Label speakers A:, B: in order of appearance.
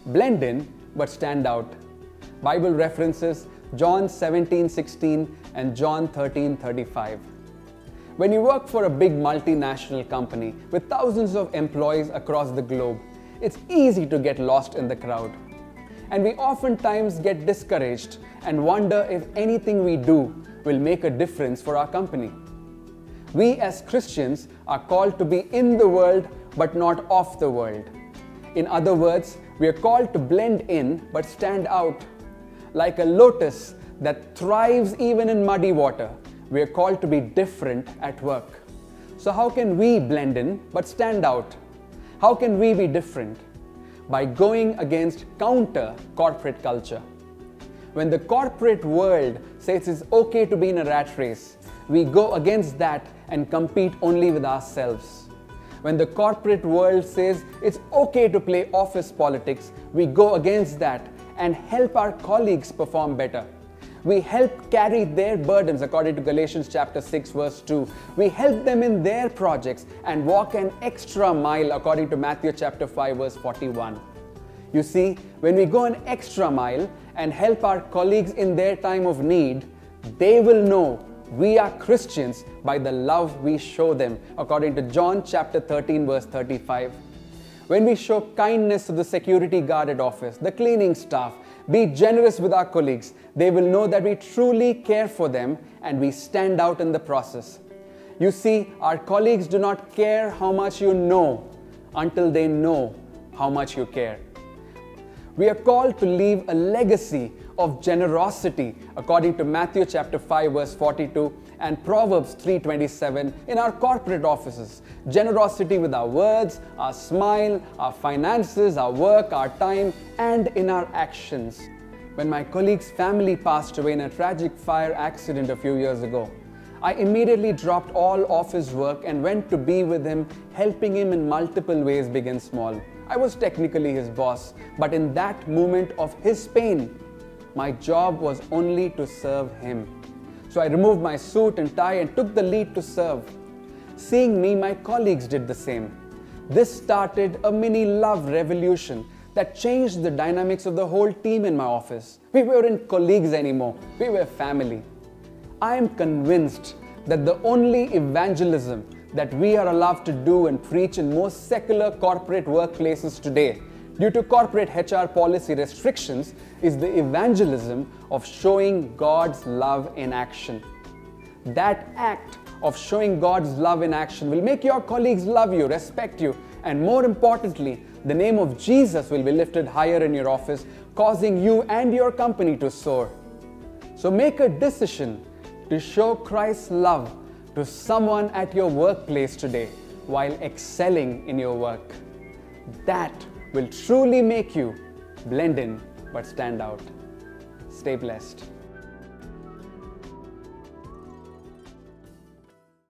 A: blend in but stand out. Bible references John 17:16 and John 13:35. When you work for a big multinational company with thousands of employees across the globe, it's easy to get lost in the crowd. And we oftentimes get discouraged and wonder if anything we do will make a difference for our company. We as Christians are called to be in the world but not of the world. In other words, we are called to blend in but stand out. Like a lotus that thrives even in muddy water, we are called to be different at work. So how can we blend in but stand out? How can we be different? By going against counter corporate culture. When the corporate world says it's okay to be in a rat race, we go against that and compete only with ourselves. When the corporate world says it's okay to play office politics, we go against that and help our colleagues perform better. We help carry their burdens according to Galatians chapter 6 verse 2. We help them in their projects and walk an extra mile according to Matthew chapter 5 verse 41. You see, when we go an extra mile and help our colleagues in their time of need, they will know we are Christians by the love we show them according to John chapter 13 verse 35. When we show kindness to the security guard at office, the cleaning staff, be generous with our colleagues, they will know that we truly care for them and we stand out in the process. You see, our colleagues do not care how much you know until they know how much you care. We are called to leave a legacy of generosity according to Matthew chapter 5 verse 42 and Proverbs 3:27 in our corporate offices. Generosity with our words, our smile, our finances, our work, our time, and in our actions. When my colleague's family passed away in a tragic fire accident a few years ago, I immediately dropped all office work and went to be with him, helping him in multiple ways, big and small. I was technically his boss, but in that moment of his pain, my job was only to serve him. So I removed my suit and tie and took the lead to serve. Seeing me, my colleagues did the same. This started a mini love revolution that changed the dynamics of the whole team in my office. We weren't colleagues anymore, we were family. I am convinced that the only evangelism that we are allowed to do and preach in most secular corporate workplaces today, due to corporate HR policy restrictions, is the evangelism of showing God's love in action. That act of showing God's love in action will make your colleagues love you, respect you, and more importantly, the name of Jesus will be lifted higher in your office, causing you and your company to soar. So make a decision to show Christ's love to someone at your workplace today while excelling in your work. That will truly make you blend in but stand out. Stay blessed.